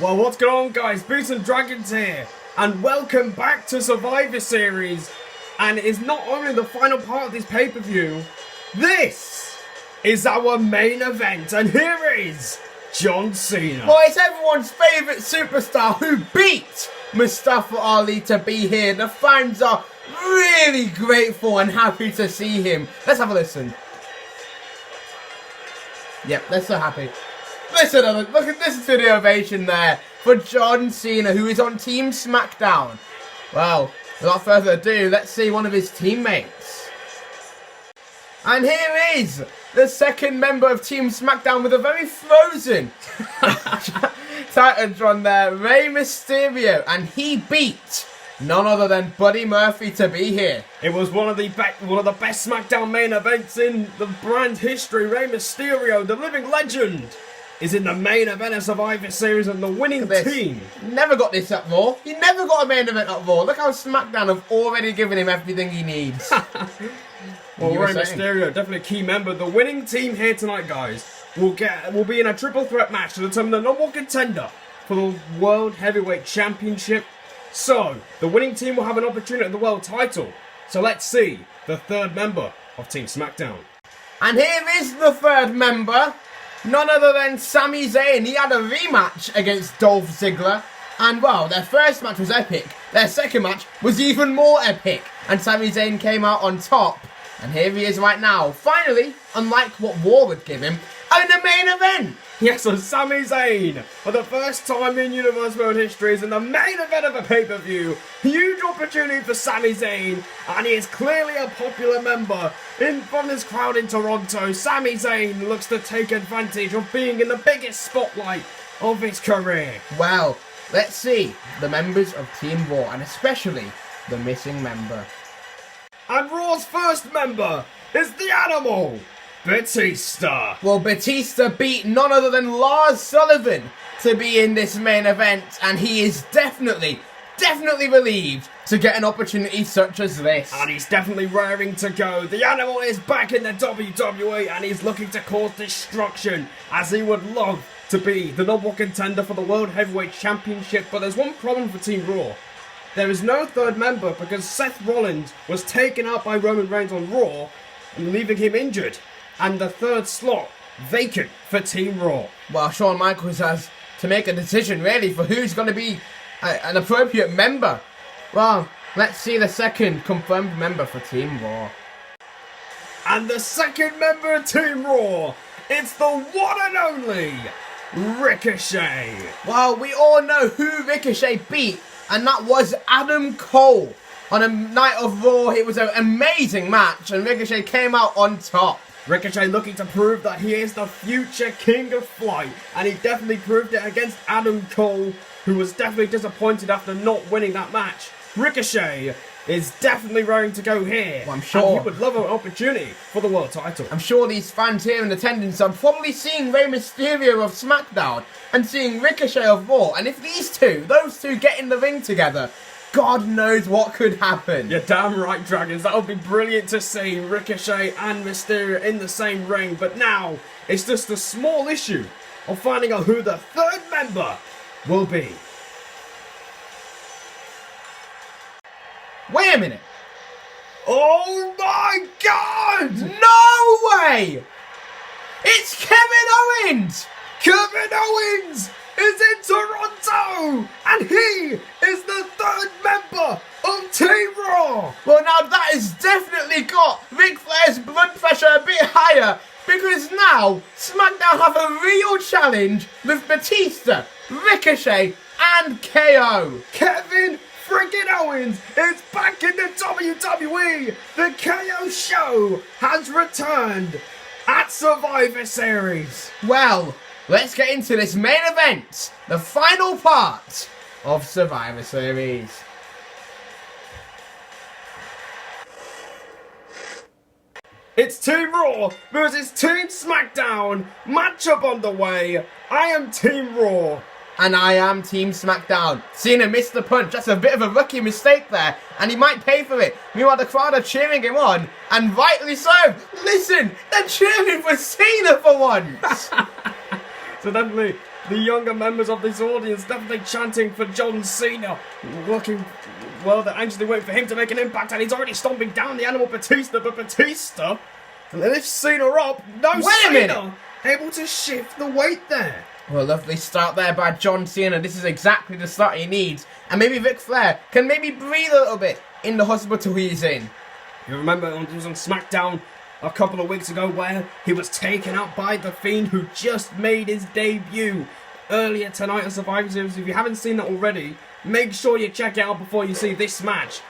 Well, what's going on, guys? Boots and Dragons here, and welcome back to Survivor Series. And it's not only the final part of this pay-per-view, this is our main event, and here is John Cena. Well, it's everyone's favourite superstar who beat Mustafa Ali to be here. The fans are really grateful and happy to see him. Let's have a listen. Yep, they're so happy. Listen, look at this to the ovation there for John Cena, who is on Team SmackDown. Well, without further ado, let's see one of his teammates. And here is the second member of Team SmackDown with a very frozen Titantron there, Rey Mysterio, and he beat none other than Buddy Murphy to be here. It was one of the best SmackDown main events in the brand history. Rey Mysterio, the living legend, is in the main event of Survivor Series, and the winning team never got this at Raw. He never got a main event at Raw. Look how SmackDown have already given him everything he needs. Well, Rey Mysterio, definitely a key member. The winning team here tonight, guys, will be in a triple threat match to determine the number one contender for the World Heavyweight Championship. So, the winning team will have an opportunity at the world title. So let's see the third member of Team SmackDown. And here is the third member. None other than Sami Zayn. He had a rematch against Dolph Ziggler. And, well, their first match was epic. Their second match was even more epic. And Sami Zayn came out on top. And here he is right now. Finally, unlike what War would give him, in the main event. Yes, so Sami Zayn, for the first time in Universe World history, is in the main event of a pay-per-view. Huge opportunity for Sami Zayn, and he is clearly a popular member from this crowd in Toronto. Sami Zayn looks to take advantage of being in the biggest spotlight of his career. Well, let's see the members of Team Raw, and especially the missing member. And Raw's first member is the Animal, Batista. Well, Batista beat none other than Lars Sullivan to be in this main event, and he is definitely relieved to get an opportunity such as this. And he's definitely raring to go. The Animal is back in the WWE, and he's looking to cause destruction, as he would love to be the number one contender for the World Heavyweight Championship. But there's one problem for Team Raw. There is no third member because Seth Rollins was taken out by Roman Reigns on Raw, and leaving him injured. And the third slot vacant for Team Raw. Well, Shawn Michaels has to make a decision, really, for who's going to be an appropriate member. Well, let's see the second confirmed member for Team Raw. And the second member of Team Raw, it's the one and only Ricochet. Well, we all know who Ricochet beat, and that was Adam Cole. On a night of Raw, it was an amazing match, and Ricochet came out on top. Ricochet looking to prove that he is the future King of Flight, and he definitely proved it against Adam Cole, who was definitely disappointed after not winning that match. Ricochet is definitely raring to go here. Well, I'm sure. And he would love an opportunity for the world title. I'm sure these fans here in attendance are probably seeing Rey Mysterio of SmackDown and seeing Ricochet of Raw, and if those two get in the ring together, God knows what could happen. You're damn right, Dragons. That would be brilliant to see Ricochet and Mysterio in the same ring. But now, it's just a small issue of finding out who the third member will be. Wait a minute. Oh my God! No way! It's Kevin Owens! Kevin Owens is in Toronto, and he is the third member of Team Raw. Well, now that has definitely got Ric Flair's blood pressure a bit higher, because now SmackDown have a real challenge with Batista, Ricochet, and KO. Kevin freaking Owens is back in the WWE. The KO show has returned at Survivor Series. Well, let's get into this main event, the final part of Survivor Series. It's Team Raw versus Team SmackDown. Matchup on the way. I am Team Raw. And I am Team SmackDown. Cena missed the punch. That's a bit of a rookie mistake there. And he might pay for it. Meanwhile, the crowd are cheering him on. And rightly so. Listen, they're cheering for Cena for once. So definitely the younger members of this audience definitely chanting for John Cena. Looking, well, they're anxiously waiting for him to make an impact, and he's already stomping down the animal Batista, but Batista lifts Cena up. No, Wait a minute. Able to shift the weight there. Well, lovely start there by John Cena. This is exactly the start he needs. And maybe Ric Flair can maybe breathe a little bit in the hospital he's in. You remember it was on SmackDown a couple of weeks ago where he was taken out by The Fiend, who just made his debut earlier tonight at Survivor Series. If you haven't seen that already, make sure you check it out before you see this match,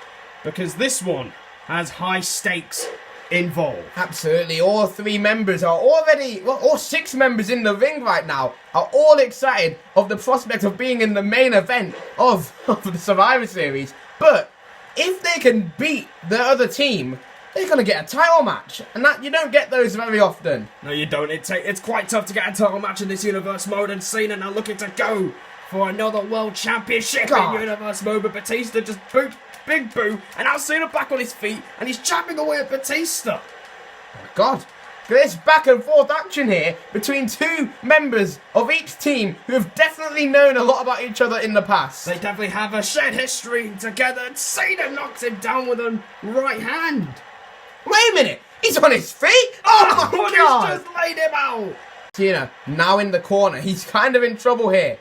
because this one has high stakes involved. Absolutely. All three members are already, well, all six members in the ring right now are all excited of the prospect of being in the main event of the Survivor Series. But if they can beat the other team, they're going to get a title match. And that you don't get those very often. No, you don't. It's quite tough to get a title match in this universe mode, and Cena now looking to go for another world championship in universe mode, but Batista just boot, big boo, and now Cena back on his feet, and he's chapping away at Batista. Oh my God. There's back and forth action here between two members of each team who have definitely known a lot about each other in the past. They definitely have a shared history together, and Cena knocks him down with a right hand. Wait a minute, he's on his feet? Oh my God. He's just laid him out. Cena now in the corner, he's kind of in trouble here.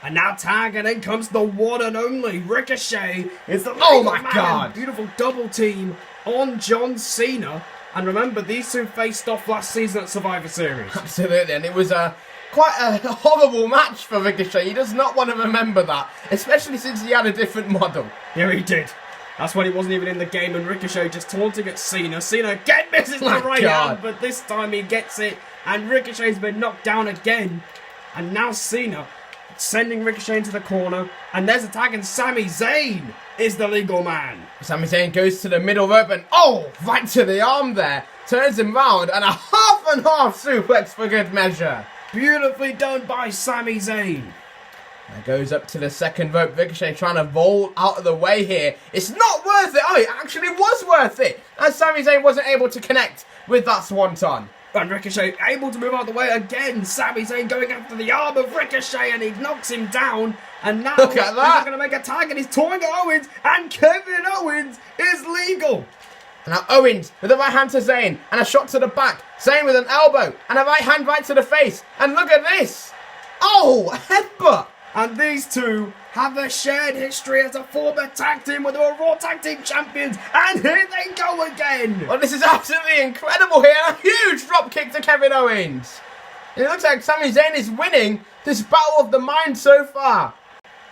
And now tag, and in comes the one and only Ricochet. It's the oh my God, beautiful double team on John Cena. And remember, these two faced off last season at Survivor Series. Absolutely, and it was quite a horrible match for Ricochet. He does not want to remember that, especially since he had a different model. Yeah, he did. That's when he wasn't even in the game, and Ricochet just taunting at Cena. Cena again misses the right hand, but this time he gets it, and Ricochet's been knocked down again. And now Cena sending Ricochet into the corner, and there's a tag, and Sami Zayn is the legal man. Sami Zayn goes to the middle rope, and right to the arm there. Turns him round, and a half and half suplex for good measure. Beautifully done by Sami Zayn. That goes up to the second rope. Ricochet trying to vault out of the way here. It's not worth it. Oh, it actually was worth it, as Sami Zayn wasn't able to connect with that swanton. And Ricochet able to move out of the way again. Sami Zayn going after the arm of Ricochet, and he knocks him down. And now look at that. He's going to make a tag, and he's toying at Owens, and Kevin Owens is legal. And now Owens with a right hand to Zayn, and a shot to the back. Zayn with an elbow, and a right hand right to the face. And look at this. Oh, a headbutt. And these two have a shared history as a former tag team where they were Raw Tag Team Champions. And here they go again. Well, this is absolutely incredible here. A huge drop kick to Kevin Owens. It looks like Sami Zayn is winning this battle of the mind so far.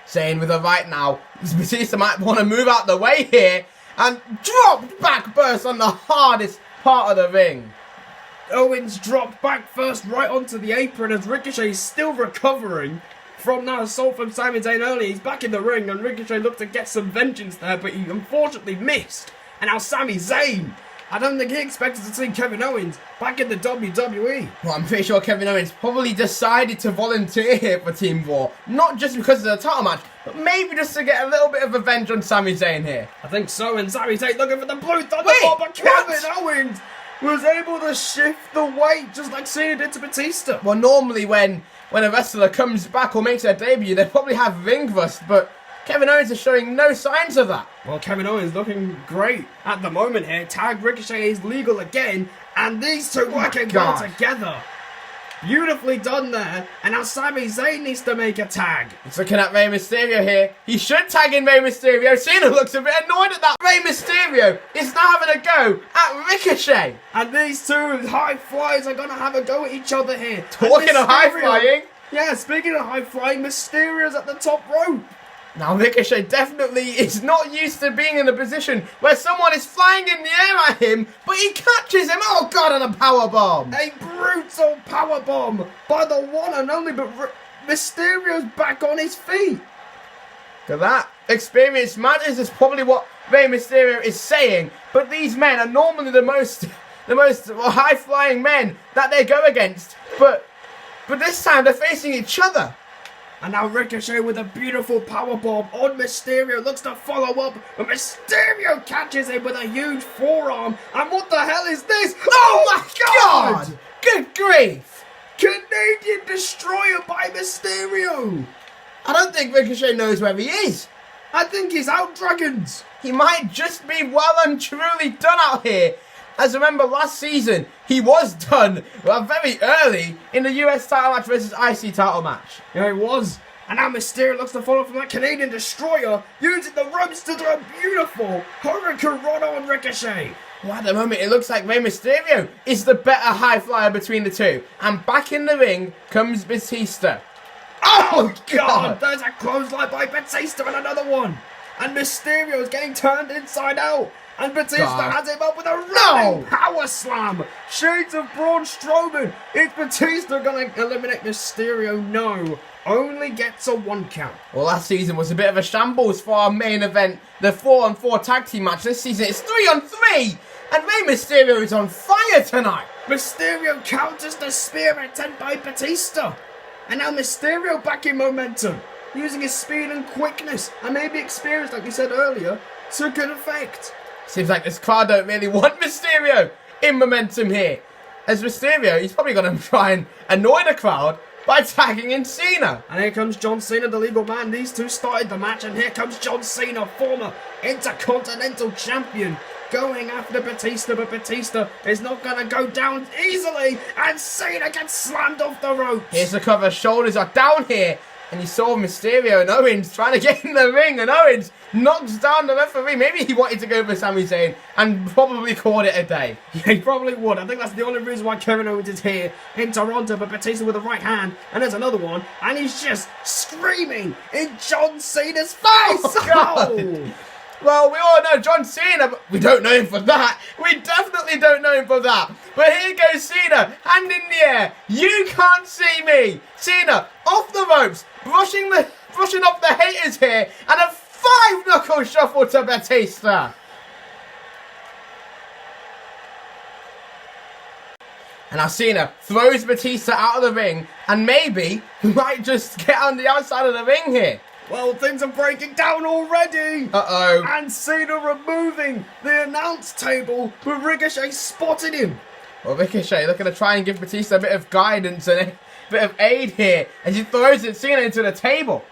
Zayn with a right now. Batista might want to move out the way here. And dropped back burst on the hardest part of the ring. Owens dropped back first right onto the apron as Ricochet is still recovering from that assault from Sami Zayn earlier. He's back in the ring, and Ricochet looked to get some vengeance there, but he unfortunately missed. And now Sami Zayn, I don't think he expected to see Kevin Owens back in the WWE. Well, I'm pretty sure Kevin Owens probably decided to volunteer here for Team Raw. Not just because of the title match, but maybe just to get a little bit of revenge on Sami Zayn here. I think so, and Sami Zayn looking for the blue thunderbolt, but Kevin Owens was able to shift the weight just like Cena did to Batista. Well, normally when a wrestler comes back or makes their debut, they probably have ring rust, but Kevin Owens is showing no signs of that. Well, Kevin Owens looking great at the moment here. Tag Ricochet is legal again, and these two working well together. Beautifully done there, and now Sami Zayn needs to make a tag. He's looking at Rey Mysterio here. He should tag in Rey Mysterio. Cena looks a bit annoyed at that. Rey Mysterio is now having a go at Ricochet. And these two high flyers are going to have a go at each other here. Talking of high flying. Yeah, speaking of high flying, Mysterio's at the top rope. Now Ricochet definitely is not used to being in a position where someone is flying in the air at him, but he catches him. Oh God, and a powerbomb. A brutal powerbomb by the one and only, but Mysterio's back on his feet. Look at that. Experience matters is probably what Rey Mysterio is saying, but these men are normally the most high-flying men that they go against, but this time they're facing each other. And now Ricochet with a beautiful powerbomb on Mysterio looks to follow up, but Mysterio catches him with a huge forearm. And what the hell is this? Oh my God! Good grief! Canadian Destroyer Destroyer by Mysterio. I don't think Ricochet knows where he is. I think he's out, Dragons. He might just be well and truly done out here. As remember last season, he was done very early in the US title match versus IC title match. Yeah, he was. And now Mysterio looks to follow from that Canadian Destroyer, using the ropes to do a beautiful Hurricane Run on Ricochet. Well, at the moment, it looks like Rey Mysterio is the better high flyer between the two. And back in the ring comes Batista. Oh, God! There's a clothesline by Batista and another one. And Mysterio is getting turned inside out. And Batista has him up with a running power slam. Shades of Braun Strowman. Is Batista going to eliminate Mysterio? No. Only gets a 1 count. Well, last season was a bit of a shambles for our main event, the 4-on-4 tag team match. This season it's 3-on-3. And Rey Mysterio is on fire tonight. Mysterio counters the spear attempt by Batista. And now Mysterio back in momentum. Using his speed and quickness. And maybe experience, like we said earlier, to good effect. Seems like this crowd don't really want Mysterio in momentum here. As Mysterio, he's probably going to try and annoy the crowd by tagging in Cena. And here comes John Cena, the legal man. These two started the match. And here comes John Cena, former Intercontinental Champion, going after Batista. But Batista is not going to go down easily. And Cena gets slammed off the ropes. Here's the cover. Shoulders are down here. And you saw Mysterio and Owens trying to get in the ring, and Owens knocks down the referee. Maybe he wanted to go for Sami Zayn and probably called it a day. Yeah, he probably would. I think that's the only reason why Kevin Owens is here in Toronto. But Batista with the right hand, and there's another one, and he's just screaming in John Cena's face. Oh, God. Oh. Well, we all know John Cena, but we don't know him for that. We definitely don't know him for that. But here goes Cena, hand in the air. You can't see me. Cena off the ropes, brushing off the haters here, and a 5-knuckle shuffle to Batista. And now Cena throws Batista out of the ring, and maybe he might just get on the outside of the ring here. Well, things are breaking down already. Uh-oh. And Cena removing the announce table, but Ricochet spotted him. Well, Ricochet looking to try and give Batista a bit of guidance and a bit of aid here as he throws Cena into the table.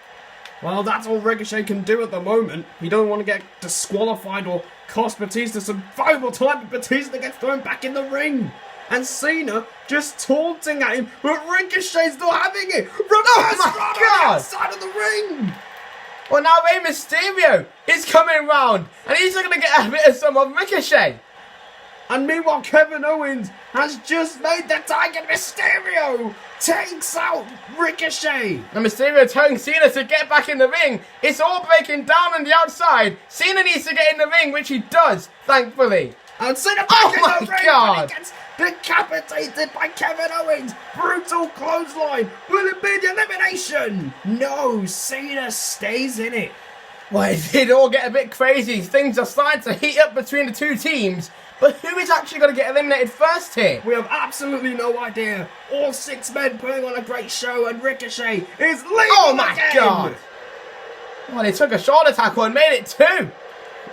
Well, that's all Ricochet can do at the moment. He don't want to get disqualified or cost Batista some valuable time, but Batista gets thrown back in the ring. And Cena just taunting at him, but Ricochet's not having it. Oh my God! Outside of the ring. Well, now Rey Mysterio is coming round, and he's going to get a bit of some of Ricochet. And meanwhile, Kevin Owens has just made the tag, and Mysterio takes out Ricochet. And Mysterio telling Cena to get back in the ring. It's all breaking down on the outside. Cena needs to get in the ring, which he does, thankfully. And Cena back in the ring, God. and he gets decapitated by Kevin Owens. Brutal clothesline. Will it be the elimination? No, Cena stays in it. Well, it did all get a bit crazy. Things are starting to heat up between the two teams. But who is actually going to get eliminated first here? We have absolutely no idea. All 6 men putting on a great show, and Ricochet is leaving. Oh my again. God! Well, they took a shoulder tackle and made it 2.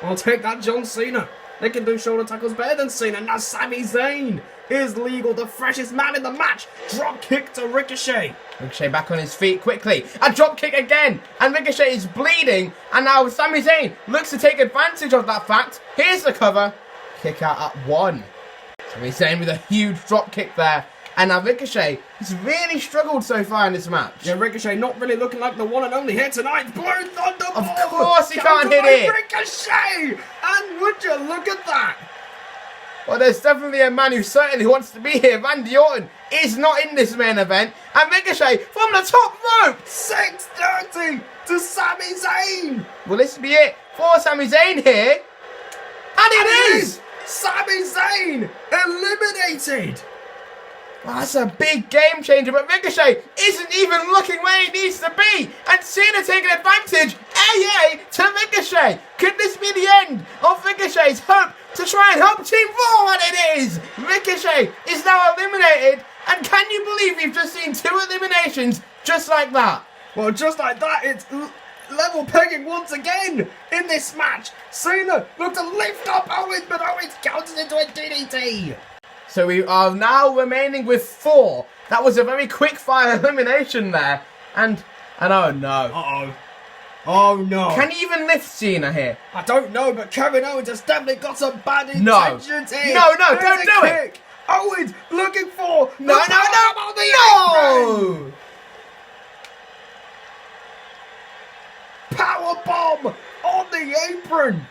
I'll take that, John Cena. They can do shoulder tackles better than Cena. Now Sami Zayn is legal, the freshest man in the match. Drop kick to Ricochet. Ricochet back on his feet quickly. A drop kick again. And Ricochet is bleeding. And now Sami Zayn looks to take advantage of that fact. Here's the cover. Kick out at 1. Sami Zayn with a huge drop kick there. And now Ricochet has really struggled so far in this match. Yeah, Ricochet not really looking like the one and only here tonight. Blue Thunder Bomb. Of course he can't hit it. Ricochet. And would you look at that? Well, there's definitely a man who certainly wants to be here. Randy Orton is not in this main event. And Ricochet from the top rope. 6:30 to Sami Zayn. Will this be it for Sami Zayn here? And it is! Sami Zayn eliminated. Well, that's a big game changer, but Ricochet isn't even looking where he needs to be. And Cena taking advantage. AA to Ricochet. Could this be the end of Ricochet's hope to try and help Team Raw? And it is. Ricochet is now eliminated. And can you believe we've just seen 2 eliminations just like that? Well, just like that, it's level pegging once again in this match. Cena looked to lift up Owens, but Owens counters into a DDT. So we are now remaining with 4 That was a very quick-fire elimination there. And oh no. Uh-oh. Oh no. Can he even lift Cena here? I don't know, but Kevin Owens has definitely got some bad intentions here. No, There's don't a do kick. Owens looking for No. Power bomb on the apron.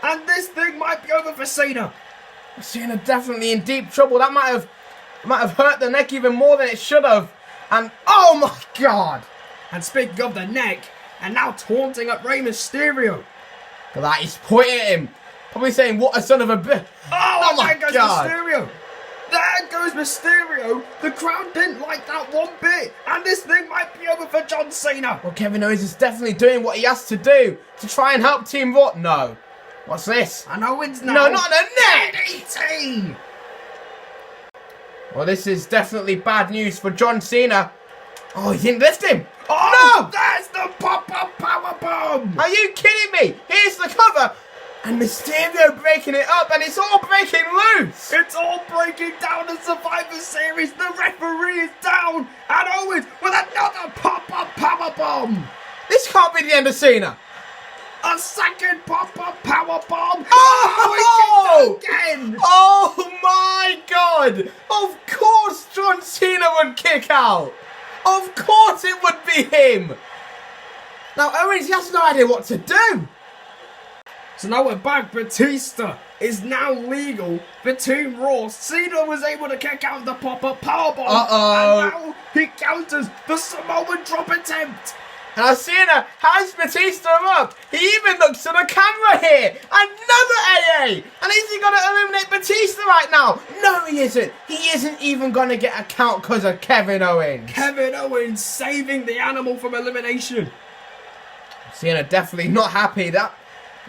And this thing might be over for Cena. Cena definitely in deep trouble. That might have hurt the neck even more than it should have. And oh my God! And speaking of the neck, and now taunting at Rey Mysterio. Look at that, he's pointing at him. Probably saying, what a son of a bitch. Oh my God. Mysterio. There goes Mysterio. The crowd didn't like that one bit. And this thing might be over for John Cena. Well, Kevin Owens is definitely doing what he has to do to try and help Team Raw. No. What's this? And Owens now. No, not the neck! DDT. Well, this is definitely bad news for John Cena. Oh, he didn't lift him. Oh, no! There's the pop-up powerbomb. Are you kidding me? Here's the cover. And Mysterio breaking it up, and it's all breaking loose. It's all breaking down the Survivor Series. The referee is down. And Owens with another pop-up powerbomb. This can't be the end of Cena. A second pop-up powerbomb. Oh! He kicked again. Oh my God! Of course John Cena would kick out. Of course it would be him. Now Owens, he has no idea what to do. So now we're back. Batista is now legal for Team Raw. Cena was able to kick out the pop-up powerbomb. Uh-oh. And now he counters the Samoan drop attempt. Now Cena has Batista up. He even looks at the camera here. Another AA. And is he going to eliminate Batista right now? No, he isn't. He isn't even going to get a count because of Kevin Owens. Kevin Owens saving the animal from elimination. Cena definitely not happy. That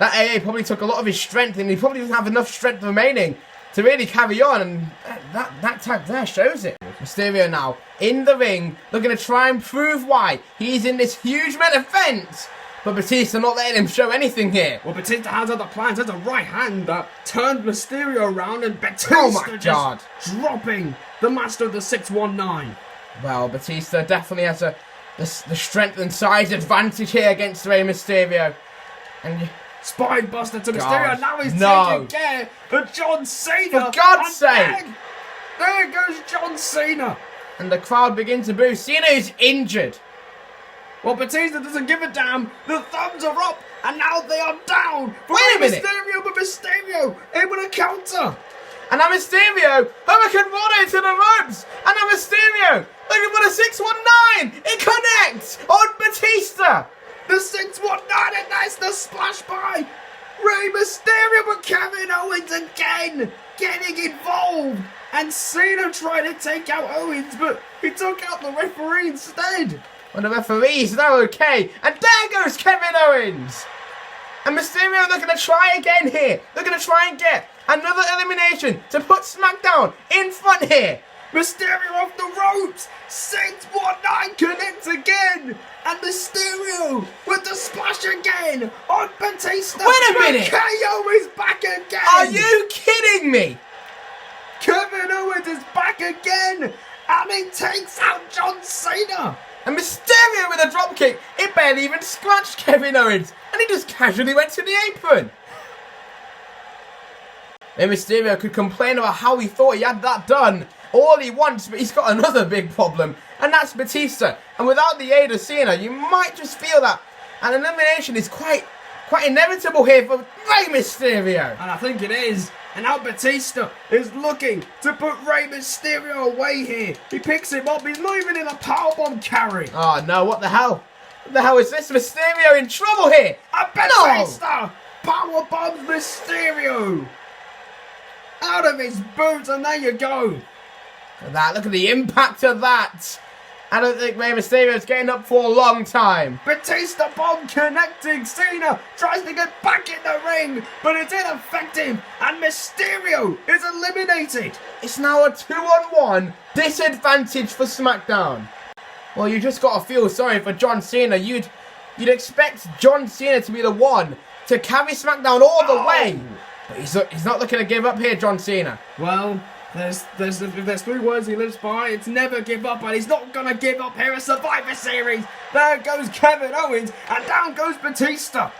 AA probably took a lot of his strength, and he probably doesn't have enough strength remaining to really carry on, and that tag there shows it. Mysterio now in the ring, looking to try and prove why he's in this huge main event. But Batista not letting him show anything here. Well, Batista has other plans. There's a right hand that turned Mysterio around, and Batista Oh my God. just dropping the master of the 619. Well, Batista definitely has the strength and size advantage here against Rey Mysterio. And Spine buster to God, Mysterio, and now he's no. taking care of John Cena. For God's sake! There goes John Cena. And the crowd begins to boo. Cena is injured. Well, Batista doesn't give a damn. The thumbs are up, and now they are down. For Wait a minute. Mysterio, but Mysterio able to counter. And now Mysterio, Hurricane Rana into the ropes. And now Mysterio, looking for the 619. It connects on Batista. The 619, and that's the splash by Rey Mysterio, but Kevin Owens again getting involved. And Cena trying to take out Owens, but he took out the referee instead. Well, the referee is now okay. And there goes Kevin Owens. And Mysterio looking to try again here. Looking to try and get another elimination to put SmackDown in front here. Mysterio off the ropes. 619 connects again. And Mysterio with the splash again on Batista. Wait a minute. KO is back again. Are you kidding me? Kevin Owens is back again. And he takes out John Cena. And Mysterio with a dropkick. It barely even scratched Kevin Owens. And he just casually went to the apron. Then Mysterio could complain about how he thought he had that done all he wants, but he's got another big problem, and that's Batista. And without the aid of Cena, you might just feel that an elimination is quite inevitable here for Rey Mysterio. And I think it is. And now Batista is looking to put Rey Mysterio away here. He picks him up. He's not even in a powerbomb carry. Oh no, what the hell? What the hell is this? Mysterio in trouble here. And Batista powerbombs Mysterio out of his boots, and there you go. Look at the impact of that. I don't think Rey Mysterio's getting up for a long time. Batista bomb connecting. Cena tries to get back in the ring, but it's ineffective, and Mysterio is eliminated. It's now a 2-on-1 disadvantage for SmackDown. Well, you just got to feel sorry for John Cena. You'd expect John Cena to be the one to carry SmackDown all the way. But he's not looking to give up here, John Cena. Well, if there's 3 words he lives by, it's never give up, and he's not going to give up here at Survivor Series. There goes Kevin Owens, and down goes Batista.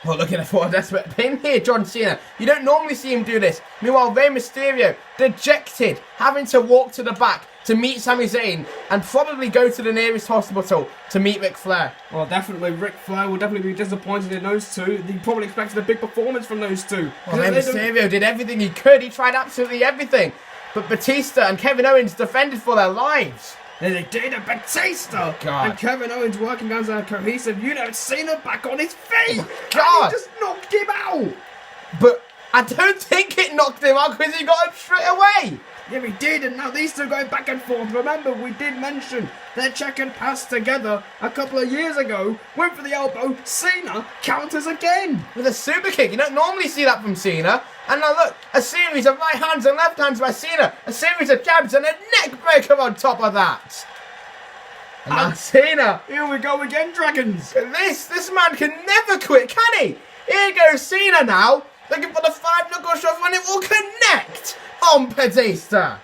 Well, looking for a desperate pin here, John Cena. You don't normally see him do this. Meanwhile, Rey Mysterio, dejected, having to walk to the back to meet Sami Zayn and probably go to the nearest hospital to meet Ric Flair. Well, definitely, Ric Flair will definitely be disappointed in those two. He probably expected a big performance from those two. Well, Rey Mysterio did everything he could. He tried absolutely everything. But Batista and Kevin Owens defended for their lives. And they did, and Batista and Kevin Owens working as a cohesive unit. Cena back on his feet. Oh, God. And he just knocked him out. But I don't think it knocked him out because he got him straight away. Yeah, he did, and now these two going back and forth. Remember, we did mention their check and pass together a couple of years ago. Went for the elbow. Cena counters again. With a super kick. You don't normally see that from Cena. And now look, a series of right hands and left hands by Cena. A series of jabs and a neck breaker on top of that. And now Cena. Here we go again, Dragons. This man can never quit, can he? Here goes Cena now. Looking for the 5-knuckle shove and it will connect on Batista.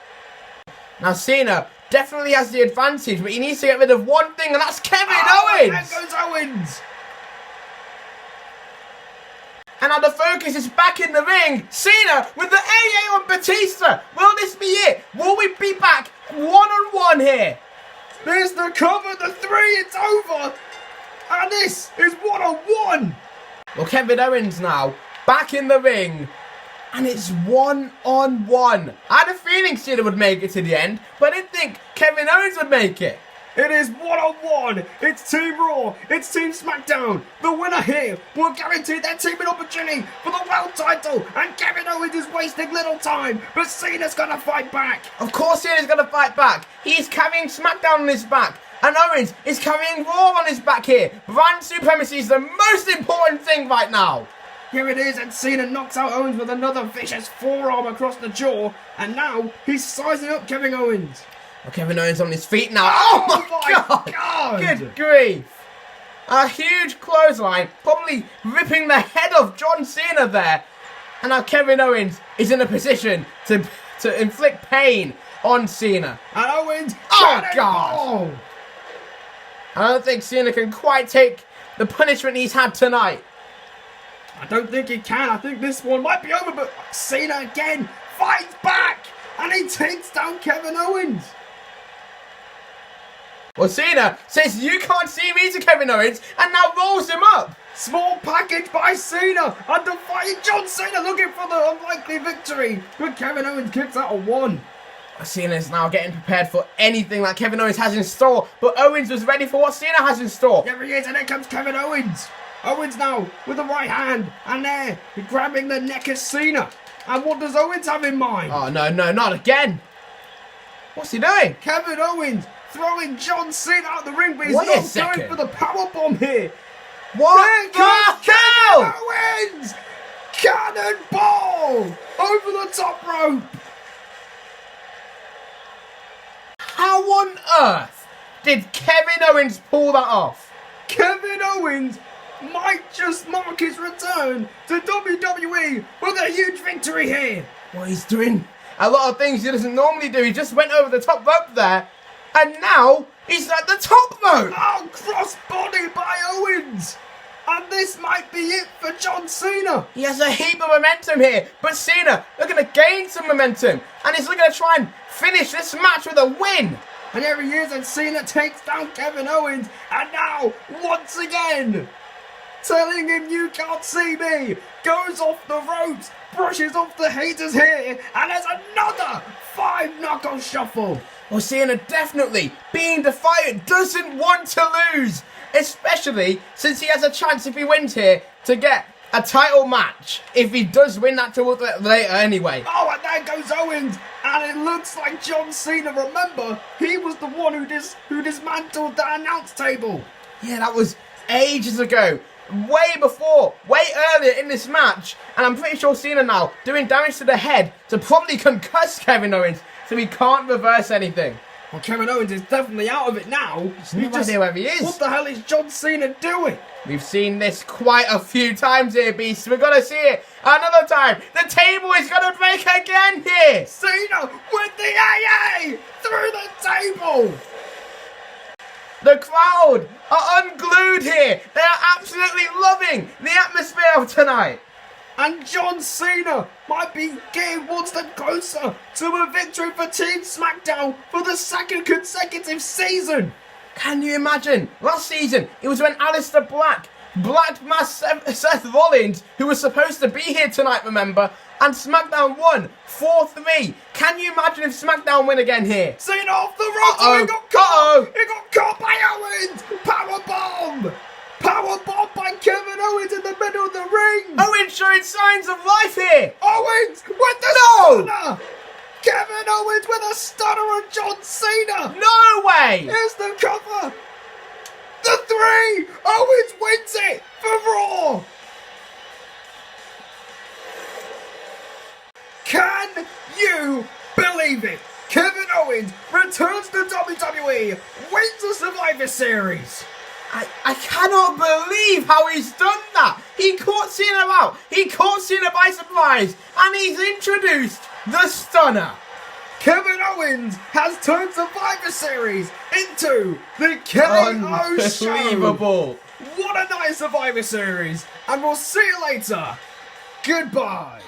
Now Cena definitely has the advantage, but he needs to get rid of one thing, and that's Kevin Owens. There goes Owens. And now the focus is back in the ring. Cena with the AA on Batista. Will this be it? Will we be back one-on-one here? There's the cover, the 3, it's over. And this is one-on-one. Well, Kevin Owens now back in the ring. And it's one-on-one. I had a feeling Cena would make it to the end, but I didn't think Kevin Owens would make it. It is one-on-one. It's Team Raw. It's Team SmackDown. The winner here will guarantee their team an opportunity for the world title. And Kevin Owens is wasting little time, but Cena's going to fight back. Of course Cena's going to fight back. He's carrying SmackDown on his back. And Owens is carrying Raw on his back here. Brand supremacy is the most important thing right now. Here it is, and Cena knocks out Owens with another vicious forearm across the jaw. And now he's sizing up Kevin Owens. Well, Kevin Owens on his feet now. Oh my God! Good grief. A huge clothesline, probably ripping the head off John Cena there. And now Kevin Owens is in a position to inflict pain on Cena. And Owens, oh God! I don't think Cena can quite take the punishment he's had tonight. I don't think he can. I think this one might be over, but Cena again fights back, and he takes down Kevin Owens. Well, Cena says you can't see me to Kevin Owens, and now rolls him up. Small package by Cena, and defying John Cena looking for the unlikely victory. But Kevin Owens kicks out a 1. Cena's now getting prepared for anything that Kevin Owens has in store, but Owens was ready for what Cena has in store. There he is, and here comes Kevin Owens. Owens now with the right hand, and there, he's grabbing the neck of Cena. And what does Owens have in mind? Oh, no, not again. What's he doing? Kevin Owens throwing John Cena out the ring, but he's not going for the powerbomb here. What the hell? Kevin Owens! Cannonball! Over the top rope! How on earth did Kevin Owens pull that off? Kevin Owens might just mark his return to WWE with a huge victory here. Well, he's doing a lot of things he doesn't normally do. He just went over the top rope there, and now he's at the top rope. Oh, crossbody by Owens. And this might be it for John Cena. He has a heap of momentum here, but Cena looking to gain some momentum, and he's looking to try and finish this match with a win. And here he is, and Cena takes down Kevin Owens, and now, once again, telling him you can't see me, goes off the ropes, brushes off the haters here, and there's another 5-knuckle shuffle. Well, Cena definitely, being defiant, doesn't want to lose, especially since he has a chance, if he wins here, to get a title match, if he does win that title later anyway. Oh, and there goes Owens, and it looks like John Cena. Remember, he was the one who dismantled the announce table. Yeah, that was ages ago. Way earlier in this match, and I'm pretty sure Cena now doing damage to the head to probably concuss Kevin Owens, so he can't reverse anything. Well, Kevin Owens is definitely out of it now. No idea where he is. What the hell is John Cena doing? We've seen this quite a few times here, Beast. We're going to see it another time. The table is going to break again here. Cena with the AA through the table. The crowd are unglued here. They are absolutely loving the atmosphere of tonight. And John Cena might be getting one step closer to a victory for Team SmackDown for the second consecutive season. Can you imagine? Last season, it was when Aleister Black blackmasked Seth Rollins, who was supposed to be here tonight, remember? And SmackDown won 4-3. Can you imagine if SmackDown win again here? Cena off the rope. He got caught. He got caught by Owens. Powerbomb. Powerbomb by Kevin Owens in the middle of the ring. Owens showing signs of life here. Owens with the stunner. Kevin Owens with a stunner on John Cena. No way. Here's the cover. The 3. Owens wins it for Raw. Can you believe it? Kevin Owens returns to WWE, wins the Survivor Series. I cannot believe how he's done that. He caught Cena out. He caught Cena by surprise. And he's introduced the stunner. Kevin Owens has turned Survivor Series into the KO Show. Unbelievable. What a nice Survivor Series. And we'll see you later. Goodbye.